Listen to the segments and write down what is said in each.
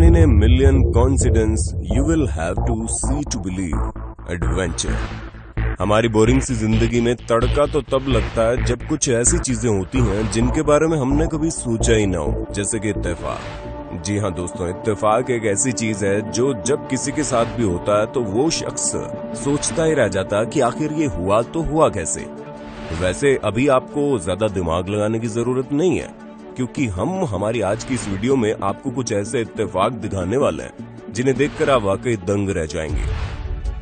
One in a million coincidence you will have to see to believe adventure। हमारी boring सी जिंदगी में तड़का तो तब लगता है जब कुछ ऐसी चीजें होती हैं जिनके बारे में हमने कभी सोचा ही ना हो, जैसे कि इत्तेफाक। जी हाँ दोस्तों, इत्तेफाक एक ऐसी चीज है जो जब किसी के साथ भी होता है तो वो शख्स सोचता ही रह जाता है कि आखिर ये हुआ तो हुआ कैसे। वैसे अभी आपको ज्यादा दिमाग लगाने की जरूरत नहीं है, क्योंकि हम हमारी आज की इस वीडियो में आपको कुछ ऐसे इत्तेफाक दिखाने वाले हैं जिन्हें देखकर आप वाकई दंग रह जाएंगे।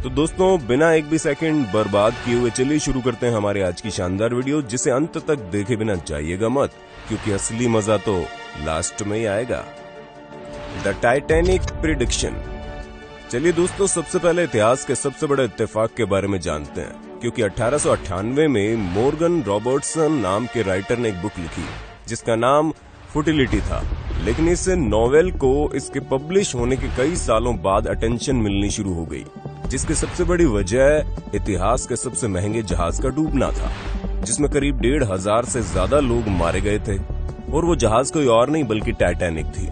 तो दोस्तों, बिना एक भी सेकंड बर्बाद किए हुए चलिए शुरू करते हैं हमारी आज की शानदार वीडियो, जिसे अंत तक देखे बिना जाइएगा मत, क्योंकि असली मजा तो लास्ट में ही आएगा। The Titanic prediction. चलिए दोस्तों, सबसे पहले इतिहास के सबसे बड़े इत्तेफाक के बारे में जानते हैं, क्योंकि 1898 में मॉर्गन रॉबर्टसन नाम के राइटर ने एक बुक लिखी जिसका नाम फुटिलिटी था। लेकिन इस नॉवेल को इसके पब्लिश होने के कई सालों बाद अटेंशन मिलनी शुरू हो गई, जिसकी सबसे बड़ी वजह इतिहास के सबसे महंगे जहाज का डूबना था, जिसमें करीब 1,500 से ज्यादा लोग मारे गए थे। और वो जहाज कोई और नहीं बल्कि टाइटैनिक थी।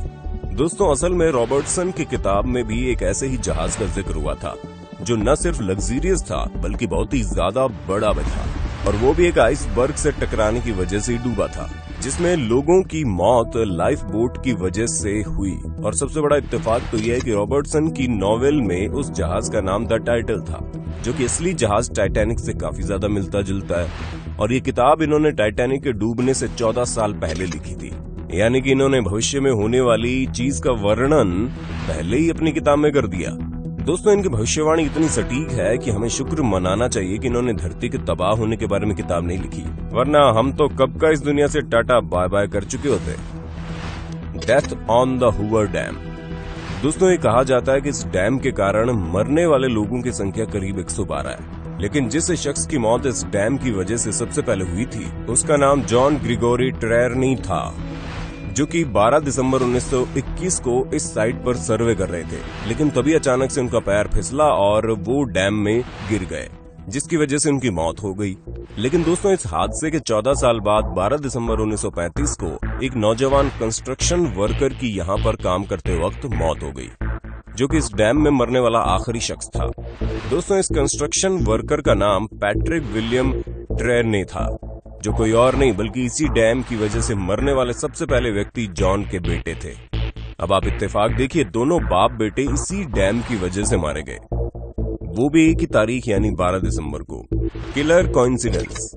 दोस्तों, असल में रॉबर्टसन की किताब में भी एक ऐसे ही जहाज का जिक्र हुआ था जो न सिर्फ लग्जरियस था बल्कि बहुत ही ज्यादा बड़ा भी था, और वो भी एक आइसबर्ग से टकराने की वजह से ही डूबा था, जिसमें लोगों की मौत लाइफ बोट की वजह से हुई। और सबसे बड़ा इत्तेफाक तो यह है कि रॉबर्टसन की नॉवेल में उस जहाज का नाम द टाइटल था, जो कि असली जहाज टाइटैनिक से काफी ज्यादा मिलता जुलता है। और ये किताब इन्होंने टाइटैनिक के डूबने से 14 साल पहले लिखी थी, यानी कि इन्होंने भविष्य में होने वाली चीज का वर्णन पहले ही अपनी किताब में कर दिया। दोस्तों, इनकी भविष्यवाणी इतनी सटीक है कि हमें शुक्र मनाना चाहिए कि इन्होंने धरती के तबाह होने के बारे में किताब नहीं लिखी, वरना हम तो कब का इस दुनिया से टाटा बाय बाय कर चुके होते। Death on the Hoover dam. दोस्तों, ये कहा जाता है कि इस डैम के कारण मरने वाले लोगों की संख्या करीब 112 है, लेकिन जिस शख्स की मौत इस डैम की वजह से सबसे पहले हुई थी उसका नाम जॉन ग्रिगोरी ट्रेरनी था, जो कि 12 दिसंबर 1921 को इस साइट पर सर्वे कर रहे थे। लेकिन तभी अचानक से उनका पैर फिसला और वो डैम में गिर गए, जिसकी वजह से उनकी मौत हो गई। लेकिन दोस्तों, इस हादसे के 14 साल बाद 12 दिसंबर 1935 को एक नौजवान कंस्ट्रक्शन वर्कर की यहाँ पर काम करते वक्त मौत हो गई, जो कि इस डैम में मरने वाला आखिरी शख्स था। दोस्तों, इस कंस्ट्रक्शन वर्कर का नाम पैट्रिक विलियम ट्रेरनी था, जो कोई और नहीं बल्कि इसी डैम की वजह से मरने वाले सबसे पहले व्यक्ति जॉन के बेटे थे। अब आप इत्तेफाक देखिए, दोनों बाप बेटे इसी डैम की वजह से मारे गए, वो भी एक ही तारीख यानी 12 दिसंबर को। Killer coincidence.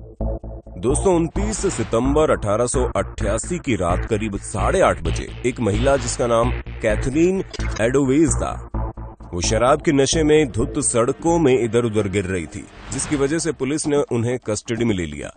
दोस्तों, 29 सितंबर 1888 की रात करीब 8:30 बजे एक महिला जिसका नाम कैथरीन एडोवेज था, वो शराब के नशे में धुत सड़कों में इधर उधर गिर रही थी, जिसकी वजह से पुलिस ने उन्हें कस्टडी में ले लिया।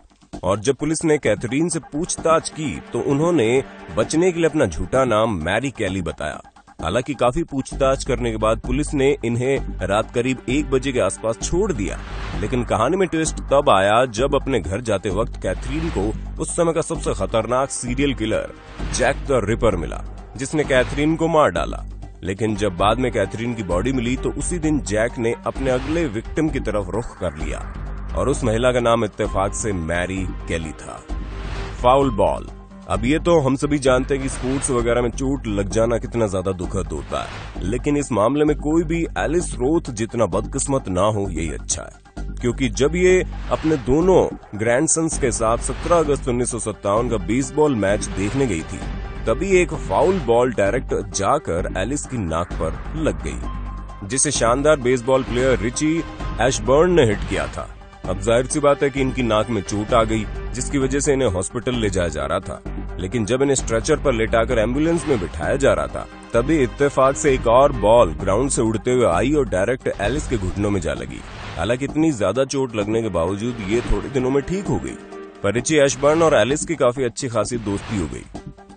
और जब पुलिस ने कैथरीन से पूछताछ की तो उन्होंने बचने के लिए अपना झूठा नाम मैरी कैली बताया। हालांकि काफी पूछताछ करने के बाद पुलिस ने इन्हें रात करीब 1 बजे के आसपास छोड़ दिया। लेकिन कहानी में ट्विस्ट तब आया जब अपने घर जाते वक्त कैथरीन को उस समय का सबसे खतरनाक serial killer Jack the Ripper मिला, जिसने कैथरीन को मार डाला। लेकिन जब बाद में कैथरीन की बॉडी मिली तो उसी दिन जैक ने अपने अगले विक्टिम की तरफ रुख कर लिया, और उस महिला का नाम इत्तेफाक से मैरी कैली था। Foul ball. अब ये तो हम सभी जानते हैं कि स्पोर्ट्स वगैरह में चोट लग जाना कितना ज्यादा दुखद होता है, लेकिन इस मामले में कोई भी एलिस रोथ जितना बदकिस्मत ना हो, यही अच्छा है। क्योंकि जब ये अपने दोनों ग्रैंडसन्स के साथ 17 अगस्त 1957 का बेसबॉल मैच देखने गई थी, तभी एक फाउल बॉल डायरेक्ट जाकर एलिस की नाक पर लग गई, जिसे शानदार बेसबॉल प्लेयर रिची एशबर्न ने हिट किया था। अब जाहिर सी बात है कि इनकी नाक में चोट आ गई, जिसकी वजह से इन्हें हॉस्पिटल ले जाया जा रहा था। लेकिन जब इन्हें स्ट्रेचर पर लेटाकर एम्बुलेंस में बिठाया जा रहा था, तभी इत्तेफाक से एक और बॉल ग्राउंड से उड़ते हुए आई और डायरेक्ट एलिस के घुटनों में जा लगी। हालांकि इतनी ज्यादा चोट लगने के बावजूद ये थोड़े दिनों में ठीक हो गई, पर रिची एशबर्न और एलिस की काफी अच्छी खासी दोस्ती हो गई।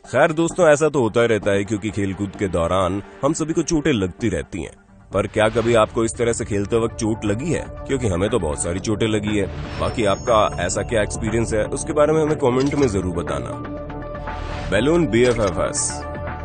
खैर दोस्तों, ऐसा तो होता ही रहता है, क्योंकि खेलकूद के दौरान हम सभी को चोटें लगती रहती हैं। पर क्या कभी आपको इस तरह से खेलते वक्त चोट लगी है? क्योंकि हमें तो बहुत सारी चोटें लगी है। बाकी आपका ऐसा क्या एक्सपीरियंस है, उसके बारे में हमें कमेंट में जरूर बताना। Balloon BFFs।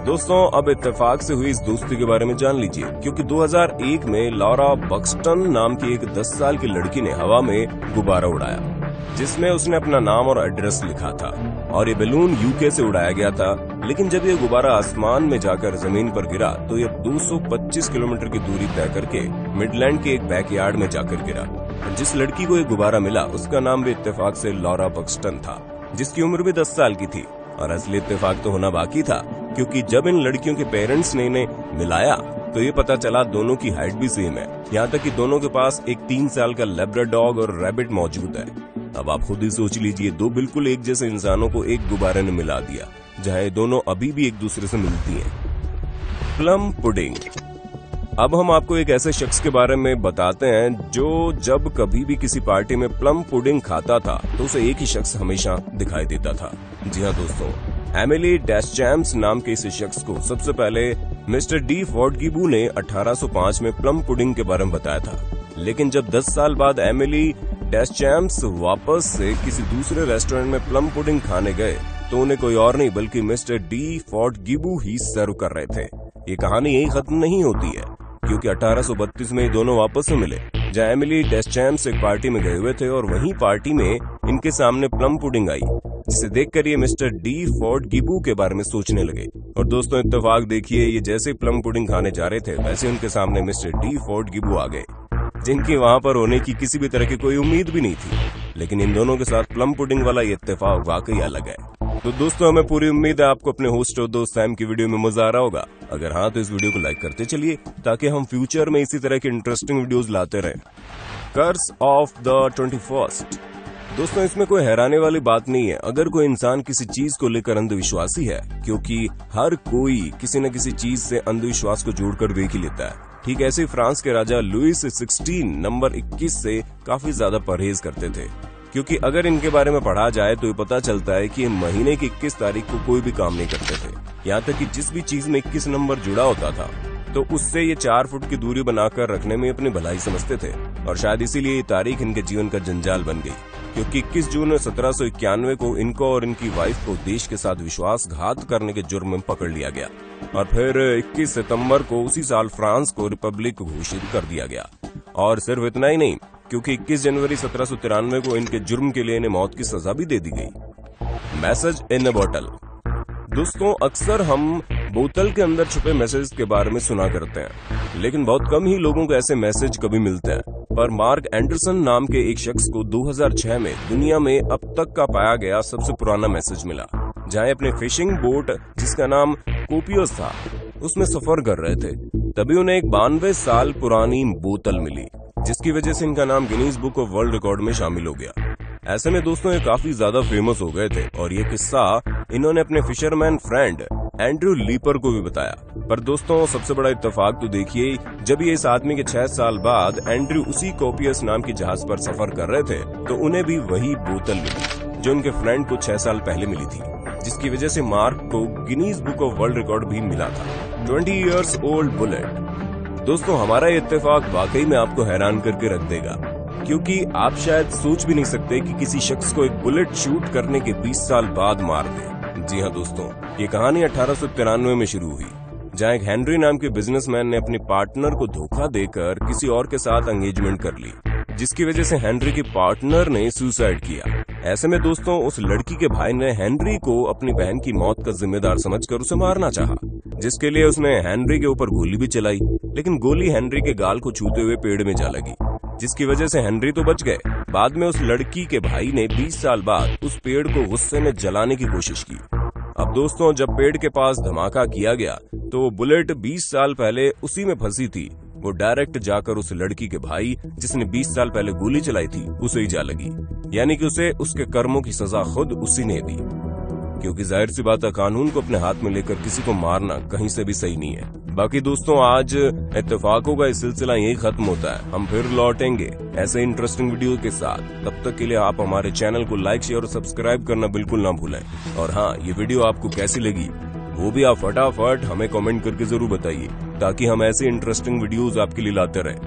दोस्तों, अब इत्तेफाक से हुई इस दोस्ती के बारे में जान लीजिए, क्योंकि 2001 में लॉरा बक्सटन नाम की एक 10 साल की लड़की ने हवा में गुब्बारा उड़ाया, जिसमें उसने अपना नाम और एड्रेस लिखा था और ये बैलून यूके से उड़ाया गया था, लेकिन जब ये गुब्बारा आसमान में जाकर जमीन पर गिरा तो ये 225 किलोमीटर की दूरी तय करके मिडलैंड के एक बैकयार्ड में जाकर गिरा। जिस लड़की को ये गुब्बारा मिला उसका नाम भी इत्तेफाक से लॉरा बक्सटन था, जिसकी उम्र भी 10 साल की थी। और असली इत्तेफाक तो होना बाकी था, क्योंकि जब इन लड़कियों के पेरेंट्स ने इन्हें मिलाया तो ये पता चला दोनों की हाइट भी सेम है। यहाँ तक कि दोनों के पास एक 3 साल का लैब्राडोर और रैबिट मौजूद है। अब आप खुद ही सोच लीजिए, दो बिल्कुल एक जैसे इंसानों को एक गुब्बारे ने मिला दिया, जहाँ ये दोनों अभी भी एक दूसरे से मिलती हैं। Plum pudding. अब हम आपको एक ऐसे शख्स के बारे में बताते हैं जो जब कभी भी किसी पार्टी में प्लम पुडिंग खाता था तो उसे एक ही शख्स हमेशा दिखाई देता था। जी हाँ दोस्तों, एमिली डेस्चैम्प्स नाम के इस शख्स को सबसे पहले मिस्टर डी फोर्टगिबू ने 1805 में प्लम पुडिंग के बारे में बताया था। लेकिन जब 10 साल बाद एमिली डेस्चैम्प्स वापस से किसी दूसरे रेस्टोरेंट में प्लम पुडिंग खाने गए तो उन्हें कोई और नहीं बल्कि मिस्टर डी फोर्टगिबू ही सर्व कर रहे थे। ये कहानी यही खत्म नहीं होती है, क्योंकि 1832 में दोनों वापस से मिले, जहाँ एमिली डेस्चैम्प्स एक पार्टी में गए हुए थे और वहीं पार्टी में इनके सामने प्लम पुडिंग आई, जिसे देखकर ये मिस्टर डी फोर्टगिबू के बारे में सोचने लगे। और दोस्तों इत्तेफाक देखिए, ये जैसे प्लम पुडिंग खाने जा रहे थे वैसे उनके सामने मिस्टर डी फोर्टगिबू आ गए, जिनकी वहां पर होने की किसी भी तरह की कोई उम्मीद भी नहीं थी। लेकिन इन दोनों के साथ प्लम पुडिंग वाला ये इत्तेफाक वाकई अलग है। तो दोस्तों, हमें पूरी उम्मीद है आपको अपने होस्ट और दोस्त सैम की वीडियो में मजा आ रहा होगा। अगर हाँ तो इस वीडियो को लाइक करते चलिए, ताकि हम फ्यूचर में इसी तरह की इंटरेस्टिंग वीडियोस लाते रहें। Curse of the 21st। दोस्तों, इसमें कोई हैरानी वाली बात नहीं है अगर कोई इंसान किसी चीज को लेकर अंधविश्वासी है, क्योंकि हर कोई किसी न किसी चीज से अंधविश्वास को जोड़कर देख ही लेता है। ठीक ऐसे ही फ्रांस के राजा लुइस 16 नंबर 21 से काफी ज्यादा परहेज करते थे, क्योंकि अगर इनके बारे में पढ़ा जाए तो ये पता चलता है कि ये महीने की 21 तारीख को कोई भी काम नहीं करते थे। यहाँ तक कि जिस भी चीज में 21 नंबर जुड़ा होता था तो उससे ये 4 फुट की दूरी बनाकर रखने में अपनी भलाई समझते थे। और शायद इसीलिए ये तारीख इनके जीवन का जंजाल बन गई, क्योंकि 21 जून 1791 को इनको और इनकी वाइफ को देश के साथ विश्वासघात करने के जुर्म में पकड़ लिया गया। और फिर 21 सितंबर को उसी साल फ्रांस को रिपब्लिक घोषित कर दिया गया। और सिर्फ इतना ही नहीं, क्योंकि 21 जनवरी 1793 को इनके जुर्म के लिए इन्हें मौत की सजा भी दे दी गई। मैसेज इन अ बोतल। दोस्तों, अक्सर हम बोतल के अंदर छुपे मैसेज के बारे में सुना करते हैं, लेकिन बहुत कम ही लोगों को ऐसे मैसेज कभी मिलते हैं। पर मार्क एंडरसन नाम के एक शख्स को 2006 में दुनिया में अब तक का पाया गया सबसे पुराना मैसेज मिला, जहां अपने फिशिंग बोट जिसका नाम कोपियस था उसमें सफर कर रहे थे। तभी उन्हें एक 92 साल पुरानी बोतल मिली, जिसकी वजह से इनका नाम Guinness book of world record में शामिल हो गया। ऐसे में दोस्तों ये काफी ज्यादा फेमस हो गए थे, और ये किस्सा इन्होंने अपने फिशरमैन फ्रेंड एंड्रू लीपर को भी बताया। पर दोस्तों, सबसे बड़ा इत्तेफाक तो देखिए, जब ये इस आदमी के 6 साल बाद एंड्रू उसी कोपियस नाम की जहाज पर सफर कर रहे थे तो उन्हें भी वही बोतल मिली जो उनके फ्रेंड को 6 साल पहले मिली थी, जिसकी वजह से मार्क को Guinness book of world record भी मिला था। 20 years old बुलेट। दोस्तों, हमारा ये इत्तेफाक वाकई में आपको हैरान करके रख देगा, क्योंकि आप शायद सोच भी नहीं सकते कि किसी शख्स को एक बुलेट शूट करने के 20 साल बाद मार दे। जी हाँ दोस्तों, ये कहानी 1893 में शुरू हुई, जहाँ एक हेनरी नाम के बिजनेसमैन ने अपनी पार्टनर को धोखा देकर किसी और के साथ एंगेजमेंट कर ली, जिसकी वजह से हेनरी के पार्टनर ने सुसाइड किया। ऐसे में दोस्तों, उस लड़की के भाई ने हेनरी को अपनी बहन की मौत का जिम्मेदार समझकर उसे मारना चाहा, जिसके लिए उसने हेनरी के ऊपर गोली भी चलाई। लेकिन गोली हेनरी के गाल को छूते हुए पेड़ में जा लगी, जिसकी वजह से हेनरी तो बच गए। बाद में उस लड़की के भाई ने 20 साल बाद उस पेड़ को गुस्से में जलाने की कोशिश की। अब दोस्तों, जब पेड़ के पास धमाका किया गया तो वो बुलेट 20 साल पहले उसी में फंसी थी, वो डायरेक्ट जाकर उस लड़की के भाई जिसने 20 साल पहले गोली चलाई थी उसे ही जा लगी। यानी कि उसे उसके कर्मों की सजा खुद उसी ने दी, क्योंकि जाहिर सी बात है, कानून को अपने हाथ में लेकर किसी को मारना कहीं से भी सही नहीं है। बाकी दोस्तों, आज इत्तेफाकों का इस सिलसिला यही खत्म होता है। हम फिर लौटेंगे ऐसे इंटरेस्टिंग वीडियो के साथ। तब तक के लिए आप हमारे चैनल को लाइक, शेयर और सब्सक्राइब करना बिल्कुल ना भूलें। और हाँ, ये वीडियो आपको कैसी लगी वो भी आप फटाफट हमें कमेंट करके जरूर बताइए, ताकि हम ऐसे इंटरेस्टिंग वीडियोस आपके लिए लाते रहें।